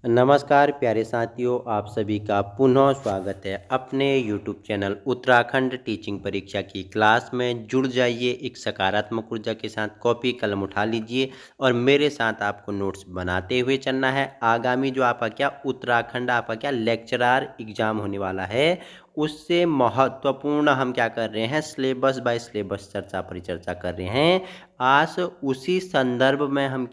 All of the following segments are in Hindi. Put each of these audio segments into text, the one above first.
नमस्कार प्यारे साथियों, आप सभी का पुनः स्वागत है अपने YouTube चैनल उत्तराखंड टीचिंग परीक्षा की क्लास में। जुड़ जाइए एक सकारात्मक ऊर्जा के साथ, कॉपी कलम उठा लीजिए और मेरे साथ आपको नोट्स बनाते हुए चलना है। आगामी जो आपका उत्तराखंड लेक्चरर एग्जाम होने वाला है, उससे महत्वपूर्ण हम क्या कर रहे हैं, सिलेबस बाय सिलेबस चर्चा परिचर्चा कर रहे हैं। आज उसी संदर्भ में हम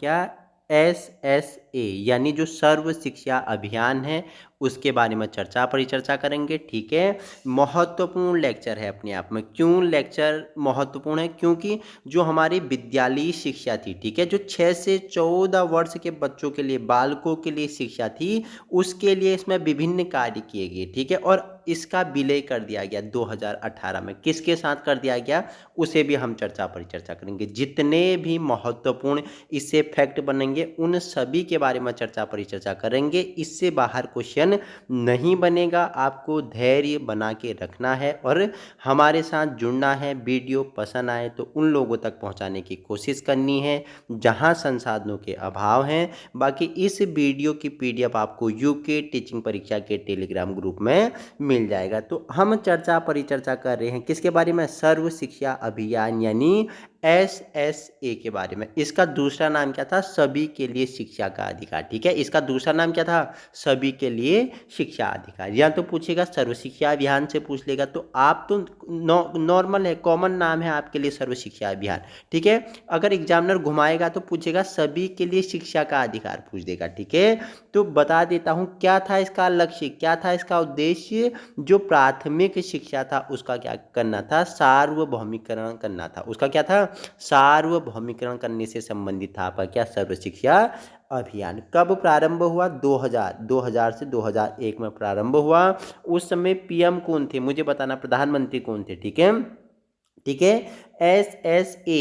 SSA यानी जो सर्व शिक्षा अभियान है उसके बारे में चर्चा परिचर्चा करेंगे। ठीक है, महत्वपूर्ण लेक्चर है अपने आप में। क्यों लेक्चर महत्वपूर्ण है? क्योंकि जो हमारी विद्यालयी शिक्षा थी, ठीक है, जो 6 से 14 वर्ष के बच्चों के लिए, बालकों के लिए शिक्षा थी, उसके लिए इसमें विभिन्न कार्य किए गए। ठीक है, और इसका विलय कर दिया गया 2018 में। किसके साथ कर दिया गया, उसे भी हम चर्चा परिचर्चा करेंगे। जितने भी महत्वपूर्ण इससे फैक्ट बनेंगे उन सभी के बारे में चर्चा परिचर्चा करेंगे। इससे बाहर क्वेश्चन नहीं बनेगा। आपको धैर्य बना के रखना है और हमारे साथ जुड़ना है। वीडियो पसंद आए तो उन लोगों तक पहुंचाने की कोशिश करनी है जहां संसाधनों के अभाव हैं। बाकी इस वीडियो की PDF आपको यूके टीचिंग परीक्षा के टेलीग्राम ग्रुप में मिल जाएगा। तो हम चर्चा परिचर्चा कर रहे हैं किसके बारे में, सर्व शिक्षा अभियान यानी SSA के बारे में। इसका दूसरा नाम क्या था, सभी के लिए शिक्षा का अधिकार। ठीक है, इसका दूसरा नाम क्या था, सभी के लिए शिक्षा अधिकार। या तो पूछेगा सर्व शिक्षा अभियान से पूछ लेगा, तो आप तो नॉर्मल है, कॉमन नाम है आपके लिए सर्व शिक्षा अभियान। ठीक है, अगर एग्जामिनर घुमाएगा तो पूछेगा सभी के लिए शिक्षा का अधिकार पूछ देगा। ठीक है, तो बता देता हूं क्या था इसका लक्ष्य, क्या था इसका उद्देश्य। जो प्राथमिक शिक्षा था उसका क्या करना था, सार्वभौमिकरण करना था। उसका क्या था, सार्वभौमिकरण करने से संबंधित था आपका क्या, सर्व शिक्षा अभियान। कब प्रारंभ हुआ, 2000 से 2001 में प्रारंभ हुआ। उस समय PM कौन थे मुझे बताना, प्रधानमंत्री कौन थे। ठीक है, ठीक है, SSA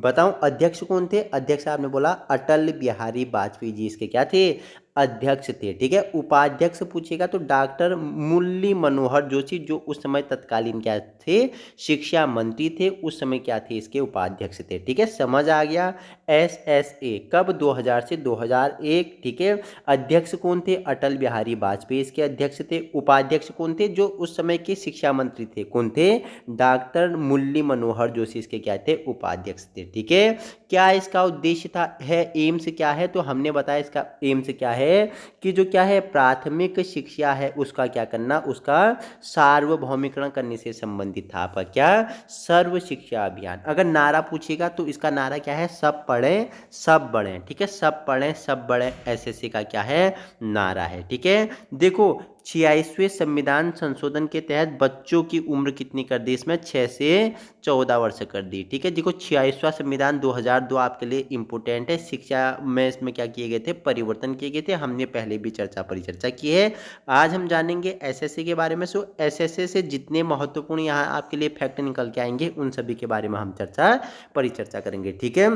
बताऊं अध्यक्ष कौन थे, अध्यक्ष आपने बोला अटल बिहारी वाजपेयी जी इसके क्या थे, अध्यक्ष थे। ठीक है, उपाध्यक्ष पूछेगा तो डॉक्टर मुरली मनोहर जोशी, जो उस समय तत्कालीन क्या थे, शिक्षा मंत्री थे, उस समय क्या थे, इसके उपाध्यक्ष थे। ठीक है, समझ आ गया। SSA कब, 2000 से 2001। ठीक है, अध्यक्ष कौन थे, अटल बिहारी वाजपेयी इसके अध्यक्ष थे। उपाध्यक्ष कौन थे, जो उस समय के शिक्षा मंत्री थे, कौन थे, डॉक्टर मुरली मनोहर जोशी इसके क्या थे, उपाध्यक्ष थे। ठीक है, क्या इसका उद्देश्य था, है एम्स क्या है, तो हमने बताया इसका एम्स क्या है कि जो क्या है, प्राथमिक शिक्षा है उसका क्या करना, उसका सार्वभौमिकरण करने से संबंधित था आपका क्या, सर्व शिक्षा अभियान। अगर नारा पूछेगा तो इसका नारा क्या है, सब पढ़ें सब बढ़ें। ठीक है, सब पढ़ें सब बढ़ें SSA का क्या है, नारा है। ठीक है, देखो 86वें संविधान संशोधन के तहत बच्चों की उम्र कितनी कर दी इसमें, 6 से 14 वर्ष कर दी। ठीक है, देखो 86वां संविधान 2002 आपके लिए इंपोर्टेंट है। शिक्षा में इसमें क्या किए गए थे, परिवर्तन किए गए थे, हमने पहले भी चर्चा परिचर्चा की है। आज हम जानेंगे SSA के बारे में। सो SSA से जितने महत्वपूर्ण यहाँ आपके लिए फैक्ट निकल के आएंगे उन सभी के बारे में हम चर्चा परिचर्चा करेंगे। ठीक है,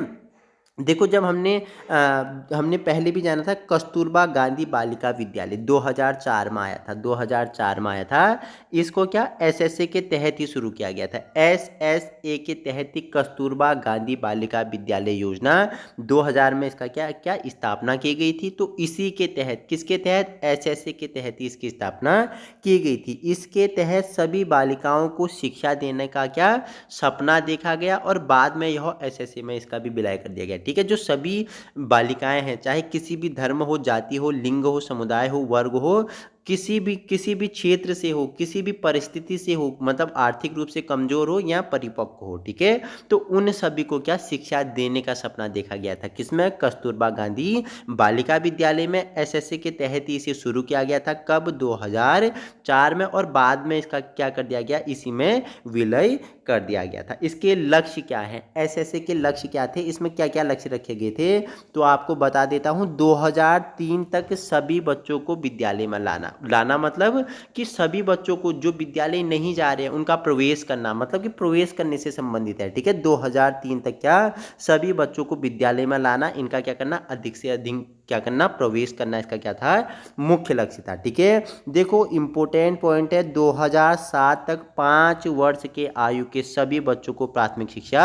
देखो जब हमने पहले भी जाना था, कस्तूरबा गांधी बालिका विद्यालय 2004 में आया था, 2004 में आया था। इसको क्या SSA के तहत ही शुरू किया गया था। SSA के तहत ही कस्तूरबा गांधी बालिका विद्यालय योजना 2000 में इसका क्या क्या स्थापना की गई थी। तो इसी के तहत, किसके तहत, SSA के तहत ही इसकी स्थापना की गई थी। इसके तहत सभी बालिकाओं को शिक्षा देने का क्या सपना देखा गया और बाद में यह SSA में इसका भी विलय कर दिया गया। ठीक है, जो सभी बालिकाएं हैं, चाहे किसी भी धर्म हो, जाति हो, लिंग हो, समुदाय हो, वर्ग हो, किसी भी क्षेत्र से हो, किसी भी परिस्थिति से हो, मतलब आर्थिक रूप से कमजोर हो या परिपक्व हो। ठीक है, तो उन सभी को क्या शिक्षा देने का सपना देखा गया था, किसमें, कस्तूरबा गांधी बालिका विद्यालय में। SSA के तहत ही इसे शुरू किया गया था। कब, 2004 में, और बाद में इसका क्या कर दिया गया, इसी में विलय कर दिया गया था। इसके लक्ष्य क्या है, SSA के लक्ष्य क्या थे, इसमें क्या क्या लक्ष्य रखे गए थे, तो आपको बता देता हूं। 2003 तक सभी बच्चों को विद्यालय में लाना, लाना मतलब कि सभी बच्चों को जो विद्यालय नहीं जा रहे हैं उनका प्रवेश करना, मतलब कि प्रवेश करने से संबंधित है। ठीक है, 2003 तक क्या सभी बच्चों को विद्यालय में लाना, इनका क्या करना, अधिक से अधिक क्या करना, प्रवेश करना, इसका क्या था, मुख्य लक्ष्य था। ठीक है, देखो इंपॉर्टेंट पॉइंट है, 2007 तक 5 वर्ष के आयु के सभी बच्चों को प्राथमिक शिक्षा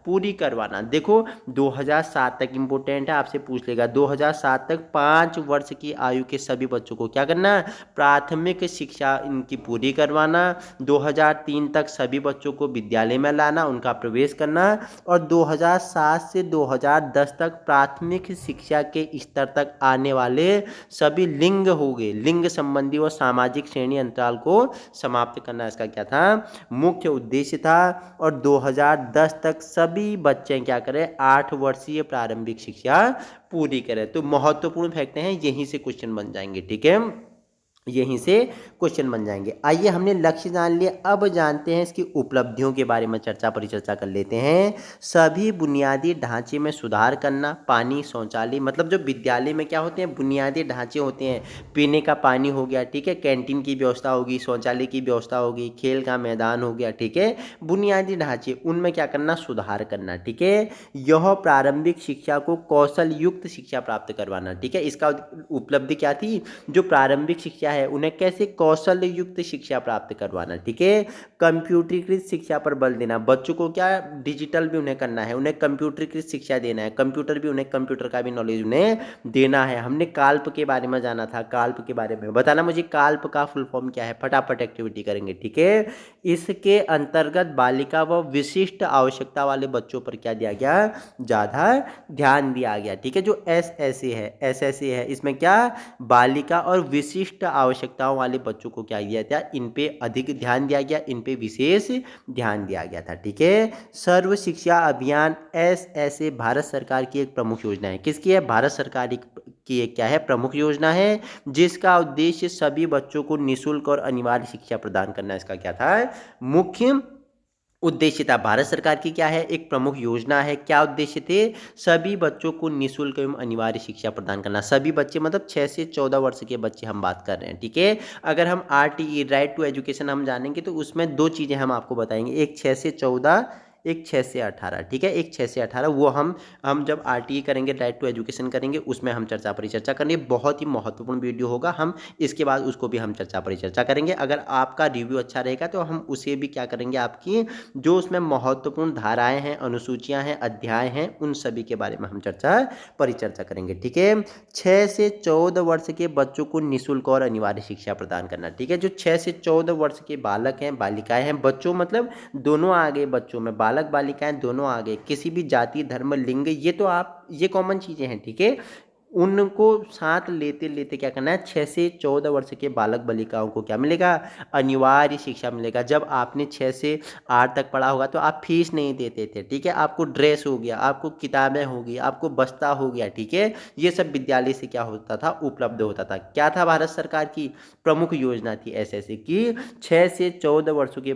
पूरी करवाना। देखो 2007 तक इंपॉर्टेंट है, आपसे पूछ लेगा, 2007 तक 5 वर्ष की आयु के सभी बच्चों को क्या करना, प्राथमिक शिक्षा इनकी पूरी करवाना। 2003 तक सभी बच्चों को विद्यालय में लाना, उनका प्रवेश करना, और 2007 से 2010 तक प्राथमिक शिक्षा के स्तर तक आने वाले सभी लिंग हो गए, लिंग संबंधी और सामाजिक श्रेणी अंतराल को समाप्त करना, इसका क्या था, मुख्य उद्देश्य था। और 2010 तक सभी बच्चे क्या करें, 8 वर्षीय प्रारंभिक शिक्षा पूरी करें। तो महत्वपूर्ण फैक्ट हैं, यहीं से क्वेश्चन बन जाएंगे। ठीक है, यहीं से क्वेश्चन बन जाएंगे। आइए हमने लक्ष्य जान लिए, अब जानते हैं इसकी उपलब्धियों के बारे में परिचर्चा कर लेते हैं। सभी बुनियादी ढांचे में सुधार करना, पानी, शौचालय, मतलब जो विद्यालय में क्या होते हैं, बुनियादी ढांचे होते हैं, पीने का पानी हो गया, ठीक है, कैंटीन की व्यवस्था होगी, शौचालय की व्यवस्था होगी, खेल का मैदान हो गया, ठीक है, बुनियादी ढांचे, उनमें क्या करना, सुधार करना। ठीक है, यह प्रारंभिक शिक्षा को कौशल युक्त शिक्षा प्राप्त करवाना। ठीक है, इसका उपलब्धि क्या थी, जो प्रारंभिक शिक्षा है उन्हें कैसे कौशल युक्त शिक्षा प्राप्त करवाना। ठीक है, कंप्यूटरीकृत शिक्षा पर बल देना, बच्चों को क्या डिजिटल भी उन्हें करना है, उन्हें कंप्यूटरीकृत शिक्षा देना है, कंप्यूटर भी उन्हें, कंप्यूटर का भी नॉलेज उन्हें देना है। हमने काल्प के बारे में जाना था, काल्प के बारे में बताना मुझे, काल्प का फुल फॉर्म क्या है, फटाफट एक्टिविटी करेंगे। ठीक है, इसके अंतर्गत बालिका व विशिष्ट आवश्यकता वाले बच्चों पर क्या दिया गया, ज़्यादा ध्यान दिया गया। ठीक है, जो एस एस ए है इसमें क्या, बालिका और विशिष्ट आवश्यकताओं वाले बच्चों को क्या दिया था, इन पे अधिक ध्यान दिया गया, इन पे विशेष ध्यान दिया गया था। ठीक है, सर्व शिक्षा अभियान SSA भारत सरकार की एक प्रमुख योजना है। किसकी है, भारत सरकार की एक क्या है, प्रमुख योजना है, जिसका उद्देश्य सभी बच्चों को निःशुल्क और अनिवार्य शिक्षा प्रदान करना, इसका क्या था, मुख्य उद्देश्य था। भारत सरकार की क्या है, एक प्रमुख योजना है, क्या उद्देश्य थे, सभी बच्चों को निःशुल्क एवं अनिवार्य शिक्षा प्रदान करना। सभी बच्चे मतलब 6 से 14 वर्ष के बच्चे हम बात कर रहे हैं। ठीक है, अगर हम RTE राइट टू एजुकेशन हम जानेंगे तो उसमें 2 चीज़ें हम आपको बताएंगे, एक 6 से 14, एक 6 से 18। ठीक है, एक 6 से 18, वो हम जब RTE करेंगे, राइट टू एजुकेशन करेंगे, उसमें हम चर्चा परिचर्चा करेंगे, बहुत ही महत्वपूर्ण वीडियो होगा, हम इसके बाद उसको भी हम चर्चा परिचर्चा करेंगे। अगर आपका रिव्यू अच्छा रहेगा तो हम उसे भी क्या करेंगे, आपकी जो उसमें महत्वपूर्ण धाराएं हैं, अनुसूचियां हैं, अध्याय हैं, उन सभी के बारे में हम चर्चा परिचर्चा करेंगे। ठीक है, 6 से 14 वर्ष के बच्चों को निःशुल्क और अनिवार्य शिक्षा प्रदान करना। ठीक है, जो 6 से 14 वर्ष के बालक हैं, बालिकाएं हैं, बच्चों मतलब दोनों आ गए, बच्चों में बालक बालिकाएं दोनों आ गए, किसी भी जाति, धर्म, लिंग, ये तो आप, ये कॉमन चीजें हैं। ठीक है, उनको साथ लेते लेते क्या करना है, 6 से 14 वर्ष के बालक बालिकाओं को क्या मिलेगा, अनिवार्य शिक्षा मिलेगा। जब आपने 6 से 8 तक पढ़ा होगा तो आप फीस नहीं देते थे। ठीक है, आपको ड्रेस हो गया, आपको किताबें होगी, आपको बस्ता हो गया। ठीक है, ये सब विद्यालय से क्या होता था, उपलब्ध होता था। क्या था, भारत सरकार की प्रमुख योजना थी SSA की, 6 से 14 वर्षों के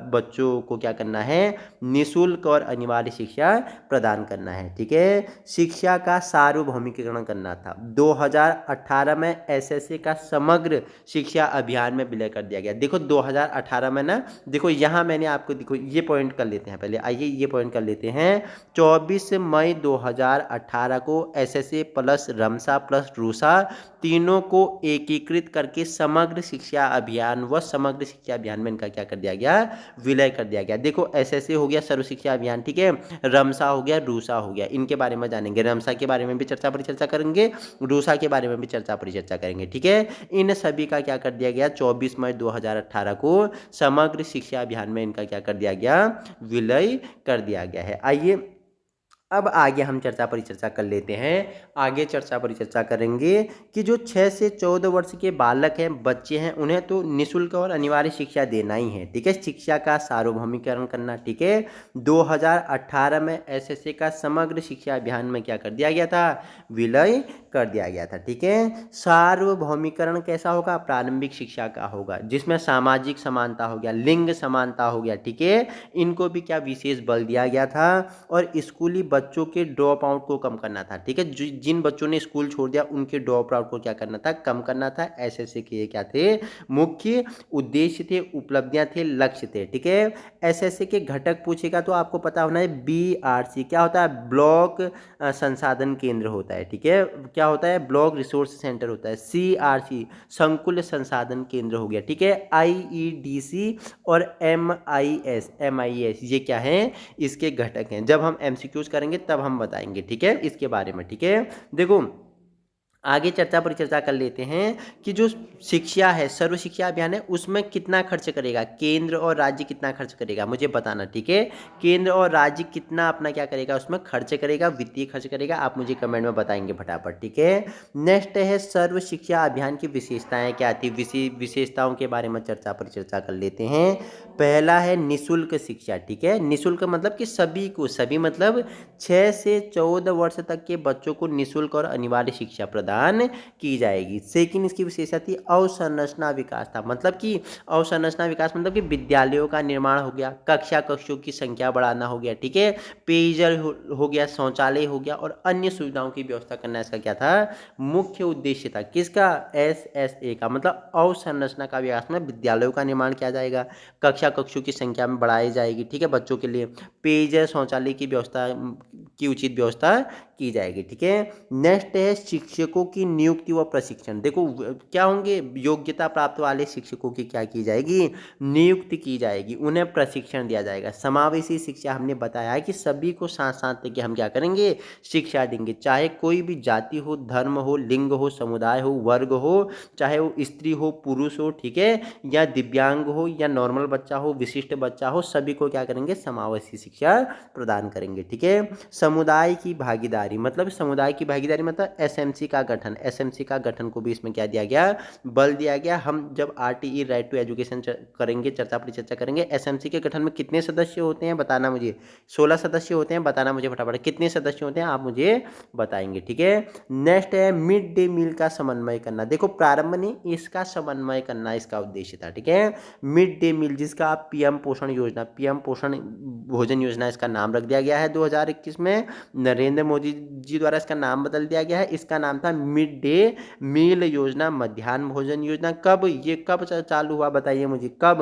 बच्चों को क्या करना है, निःशुल्क और अनिवार्य शिक्षा प्रदान करना है। ठीक है, शिक्षा का सार्वभौमिकीकरण करना था। 2018 में SSA का समग्र शिक्षा अभियान में विलय कर दिया गया। देखो 2018 में ना, देखो यहाँ मैंने आपको, देखो ये पॉइंट कर लेते हैं पहले, आइए ये पॉइंट कर लेते हैं। 24 मई 2018 को SSA प्लस रमसा प्लस रूसा तीनों को एकीकृत करके समग्र शिक्षा अभियान व समग्र शिक्षा अभियान में इनका क्या कर दिया गया, विलय कर दिया गया। देखो SSA हो गया सर्व शिक्षा अभियान, ठीक है, रमसा हो गया, रूसा हो गया, इनके बारे में जानेंगे। रमसा के बारे में भी चर्चा परिचर्चा करेंगे, रूसा के बारे में भी चर्चा परिचर्चा करेंगे। ठीक है, इन सभी का क्या कर दिया गया, 24 मई 2018 को समग्र शिक्षा अभियान में इनका क्या कर दिया गया, विलय कर दिया गया है। आइए अब आगे हम चर्चा परिचर्चा कर लेते हैं। आगे चर्चा परिचर्चा करेंगे कि जो 6 से 14 वर्ष के बालक हैं, बच्चे हैं, उन्हें तो निःशुल्क और अनिवार्य शिक्षा देना ही है। ठीक है, शिक्षा का सार्वभौमिकरण करना। ठीक है, 2018 में SSA का समग्र शिक्षा अभियान में क्या कर दिया गया था, विलय कर दिया गया था। ठीक है, सार्वभौमिकरण कैसा होगा, प्रारंभिक शिक्षा का होगा, जिसमें सामाजिक समानता हो गया, लिंग समानता हो गया। ठीक है, इनको भी क्या विशेष बल दिया गया था। और स्कूली बच्चों के ड्रॉप आउट को कम करना था। ठीक है, जिन बच्चों ने स्कूल छोड़ दिया उनके ड्रॉप आउट को क्या करना था, कम करना था। एसएससी के ये क्या थे, मुख्य उद्देश्य थे, उपलब्धियां थे, लक्ष्य थे। ठीक है, एसएससी के घटक पूछेगा तो आपको पता होना है बीआरसी क्या होता है, ब्लॉक संसाधन केंद्र होता है। ठीक है, क्या होता है, ब्लॉक रिसोर्स सेंटर होता है। सीआरसी संकुल संसाधन केंद्र हो गया। ठीक है, आईईडीसी और एमआईएस ये क्या है, इसके घटक हैं। जब हम एमसीक्यूज करेंगे तब हम बताएंगे, ठीक है, इसके बारे में। ठीक है, देखो आगे चर्चा पर चर्चा कर लेते हैं कि जो शिक्षा है, सर्व शिक्षा अभियान है, उसमें कितना खर्च करेगा केंद्र और राज्य, कितना खर्च करेगा मुझे बताना। ठीक है, केंद्र और राज्य कितना अपना क्या करेगा, उसमें खर्च करेगा, वित्तीय खर्च करेगा, आप मुझे कमेंट में बताएंगे फटाफट। ठीक है, नेक्स्ट है सर्व शिक्षा अभियान की विशेषताएं क्या थी, विशेषताओं के बारे में चर्चा पर चर्चा कर लेते हैं। पहला है निःशुल्क शिक्षा। ठीक है, निःशुल्क मतलब कि सभी को, सभी मतलब 6 से 14 वर्ष तक के बच्चों को निःशुल्क और अनिवार्य शिक्षा प्रदान की जाएगी। सेकंड इसकी विशेषता थी अवसंरचना विकास था, मतलब कि अवसंरचना विकास मतलब कि विद्यालयों का निर्माण हो गया, कक्षों की संख्या बढ़ाना हो गया। ठीक है, पेयजल हो गया, शौचालय हो गया और अन्य सुविधाओं की व्यवस्था करना इसका क्या था, मुख्य उद्देश्य था। किसका, एसएसए का, मतलब अवसंरचना का विकास में विद्यालयों का निर्माण किया जाएगा, कक्षों की संख्या में बढ़ाई जाएगी। ठीक है, बच्चों के लिए पेयजल शौचालय की व्यवस्था की उचित व्यवस्था की जाएगी। ठीक है, नेक्स्ट है शिक्षकों की नियुक्ति व प्रशिक्षण। देखो क्या होंगे, योग्यता प्राप्त वाले शिक्षकों की क्या की जाएगी, नियुक्ति की जाएगी, उन्हें प्रशिक्षण दिया जाएगा। समावेशी शिक्षा हमने बताया है कि सभी को साथ साथ लेके हम क्या करेंगे, शिक्षा देंगे, चाहे कोई भी जाति हो, धर्म हो, लिंग हो, समुदाय हो, वर्ग हो, चाहे वो स्त्री हो, पुरुष हो, ठीक है, या दिव्यांग हो, या नॉर्मल बच्चा हो, विशिष्ट बच्चा हो, सभी को क्या करेंगे, समावेशी शिक्षा प्रदान करेंगे। ठीक है, समुदाय की भागीदारी, मतलब समुदाय की भागीदारी मतलब एसएमसी का गठन, एसएमसी का गठन को भी इसमें क्या दिया गया, बल दिया गया। हम जब आरटीई राइट टू एजुकेशन करेंगे, चर्चा पर चर्चा करेंगे, एसएमसी के गठन में कितने सदस्य होते हैं बताना मुझे, 16 सदस्य होते हैं, बताना मुझे फटाफट कितने सदस्य होते हैं, आप मुझे बताएंगे। ठीक है, नेक्स्ट है मिड डे मील का समन्वय करना। देखो प्रारंभ में इसका समन्वय करना इसका उद्देश्य था। ठीक है, मिड डे मील जिसका आप पीएम पोषण योजना, पीएम पोषण भोजन योजना इसका नाम रख दिया गया है 2021 में, नरेंद्र मोदी जी द्वारा इसका नाम बदल दिया गया है। इसका नाम था मिड डे मील योजना, मध्याह्न भोजन योजना। कब ये कब चालू हुआ बताइए मुझे, कब,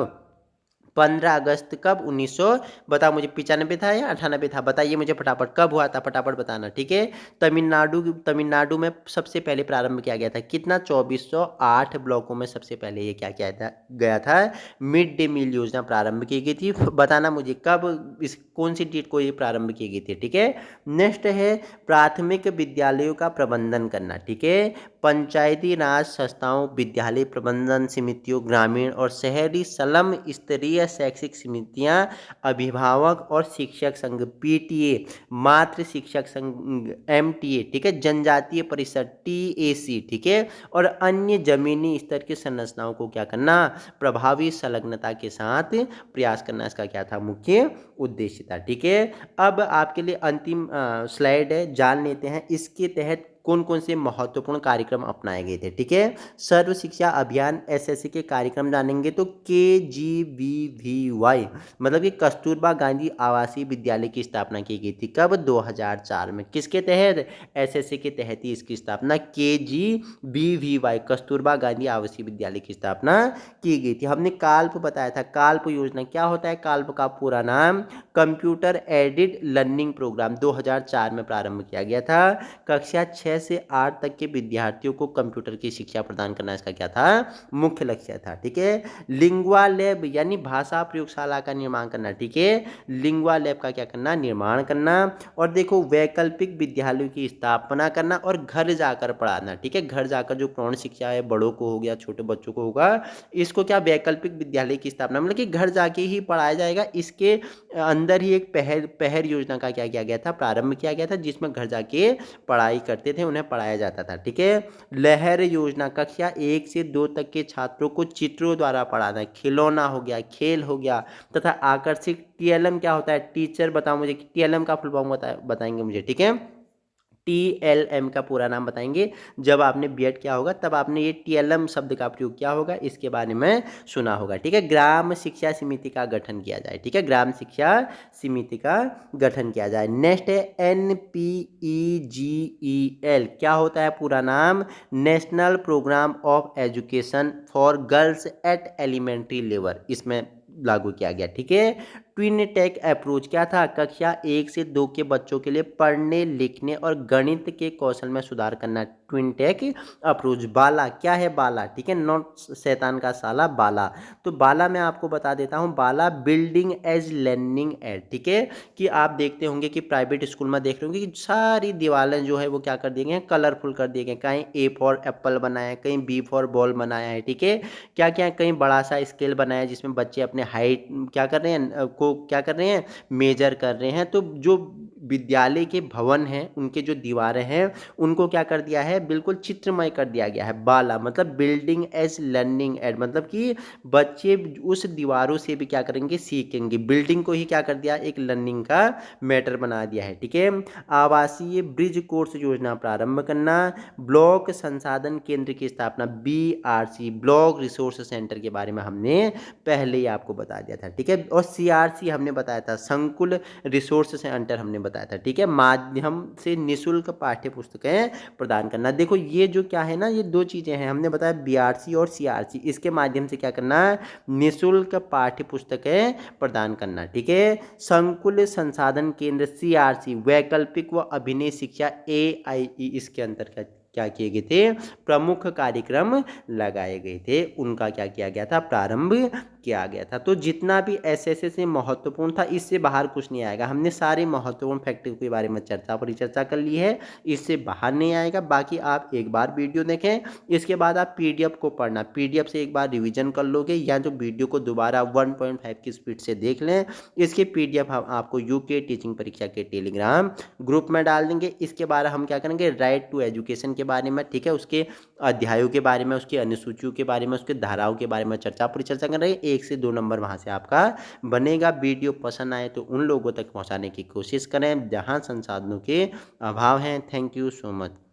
15 अगस्त कब, 1900 बताओ मुझे, 95 था या 98 था, बताइए मुझे फटाफट, कब हुआ था फटाफट बताना। ठीक है, तमिलनाडु में सबसे पहले प्रारंभ किया गया था, कितना, 2408 ब्लॉकों में सबसे पहले ये क्या किया था, गया था, मिड डे मील योजना प्रारंभ की गई थी। बताना मुझे कब, इस कौन सी डेट को ये प्रारंभ की गई थी। ठीक है, नेक्स्ट है प्राथमिक विद्यालयों का प्रबंधन करना। ठीक है, पंचायती राज संस्थाओं, विद्यालय प्रबंधन समितियों, ग्रामीण और शहरी स्लम स्तरीय शैक्षिक समितियां, अभिभावक और शिक्षक संघ पीटीए, मातृ शिक्षक संघ एमटीए, ठीक है, जनजातीय परिषद टीएसी, ठीक है, और अन्य जमीनी स्तर की संरचनाओं को क्या करना, प्रभावी संलग्नता के साथ प्रयास करना, इसका क्या था, मुख्य उद्देश्य था। ठीक है, अब आपके लिए अंतिम स्लाइड है, जान लेते हैं इसके तहत कौन कौन से महत्वपूर्ण कार्यक्रम अपनाए गए थे। ठीक है, सर्व शिक्षा अभियान एसएससी के कार्यक्रम जानेंगे तो KGBVY मतलब कि कस्तूरबा गांधी आवासीय विद्यालय की स्थापना की गई थी, कब, 2004 में, किसके तहत, एसएससी के तहत ही इसकी स्थापना, KGBVY कस्तूरबा गांधी आवासीय विद्यालय की स्थापना की गई थी। हमने काल्प बताया था, काल्प योजना क्या होता है, काल्प का पूरा नाम कंप्यूटर एडेड लर्निंग प्रोग्राम 2004 में प्रारंभ किया गया था। कक्षा 6 से 8 तक के विद्यार्थियों को कंप्यूटर की शिक्षा प्रदान करना इसका क्या था, मुख्य लक्ष्य था। ठीक है, लिंगुआ लैब यानी भाषा प्रयोगशाला का निर्माण करना। ठीक है, लिंगुआ लैब का क्या करना, निर्माण करना। और देखो वैकल्पिक विद्यालयों की स्थापना करना और घर जाकर पढ़ाना। ठीक है, घर जाकर जो प्रौढ़ शिक्षा है, बड़ों को हो गया, छोटे बच्चों को होगा, इसको क्या, वैकल्पिक विद्यालय की स्थापना, मतलब कि घर जाके ही पढ़ाया जाएगा। इसके अंदर ही एक पहल योजना का क्या किया गया था, प्रारंभ किया गया था, जिसमें घर जाके पढ़ाई करते थे, उन्हें पढ़ाया जाता था। ठीक है, लहर योजना कक्षा 1 से 2 तक के छात्रों को चित्रों द्वारा पढ़ाना, खिलौना हो गया, खेल हो गया तथा आकर्षक। टीएलएम क्या होता है, टीचर बताओ मुझे, टीएलएम का फुल फॉर्म बताएंगे मुझे। ठीक है, TLM का पूरा नाम बताएंगे। जब आपने बीएड किया होगा तब आपने ये TLM शब्द का प्रयोग किया होगा, इसके बारे में सुना होगा। ठीक है, ग्राम शिक्षा समिति का गठन किया जाए। ठीक है, ग्राम शिक्षा समिति का गठन किया जाए। नेक्स्ट है NPEGEL, क्या होता है पूरा नाम? National Programme of Education for Girls at Elementary Level, इसमें लागू किया गया। ठीक है, ट्विन टेक अप्रोच क्या था? कक्षा 1 से 2 के बच्चों के लिए पढ़ने लिखने और गणित के कौशल में सुधार करना, ट्विन टेक अप्रोच। बाला क्या है? बाला, ठीक है, नॉट शैतान का साला, बाला। तो बाला मैं आपको बता देता हूँ, बाला बिल्डिंग एज लर्निंग एड। ठीक है, कि आप देखते होंगे कि प्राइवेट स्कूल में देख रहे होंगे कि सारी दीवारें जो है वो क्या कर दिए गए हैं? कलरफुल कर दिए गए। कहीं A फॉर एप्पल बनाया है, कहीं B फॉर बॉल बनाया है। ठीक है, क्या क्या, कहीं बड़ा सा स्केल बनाया है जिसमें बच्चे अपने हाइट क्या कर रहे हैं, को क्या कर रहे हैं? मेजर कर रहे हैं। तो जो विद्यालय के भवन हैं उनके जो दीवारें हैं उनको क्या कर दिया है? बिल्कुल चित्रमय कर दिया गया है। बाला मतलब बिल्डिंग एज लर्निंग एड, मतलब कि बच्चे उस दीवारों से भी क्या करेंगे? सीखेंगे। बिल्डिंग को ही क्या कर दिया? एक लर्निंग का मैटर बना दिया है। ठीक है, आवासीय ब्रिज कोर्स योजना प्रारंभ करना, ब्लॉक संसाधन केंद्र की स्थापना, BRC ब्लॉक रिसोर्स सेंटर के बारे में हमने पहले ही आपको बता दिया था। ठीक है, और CRC हमने बताया था, संकुल रिसोर्स सेंटर हमने बताया था। ठीक है, माध्यम से निःशुल्क पाठ्य पुस्तकें प्रदान करना। देखो ये जो क्या है ना, ये दो चीज़ें हैं, हमने बताया BRC और CRC, इसके माध्यम से क्या करना है? निःशुल्क पाठ्य पुस्तकें प्रदान करना। ठीक है, संकुल संसाधन केंद्र CRC, वैकल्पिक व अभिनय शिक्षा AIE, इसके अंतर्गत क्या किए गए थे? प्रमुख कार्यक्रम लगाए गए थे, उनका क्या किया गया था? प्रारंभ किया गया था। तो जितना भी SSC से महत्वपूर्ण था इससे बाहर कुछ नहीं आएगा। हमने सारे महत्वपूर्ण फैक्टर के बारे में चर्चा कर ली है, इससे बाहर नहीं आएगा। बाकी आप एक बार वीडियो देखें, इसके बाद आप PDF को पढ़ना, PDF से एक बार रिवीजन कर लोगे, या जो वीडियो को दोबारा 1.5 की स्पीड से देख लें। इसके PDF हम आपको UK टीचिंग परीक्षा के टेलीग्राम ग्रुप में डाल देंगे। इसके बारे हम क्या करेंगे? राइट टू एजुकेशन के बारे में, ठीक है, उसके अध्यायों के बारे में, उसकी अनुसूचियों के बारे में, उसके धाराओं के बारे में परिचर्चा कर रहे हैं। 1 से 2 नंबर वहां से आपका बनेगा। वीडियो पसंद आए तो उन लोगों तक पहुंचाने की कोशिश करें जहां संसाधनों के अभाव हैं। Thank you so much.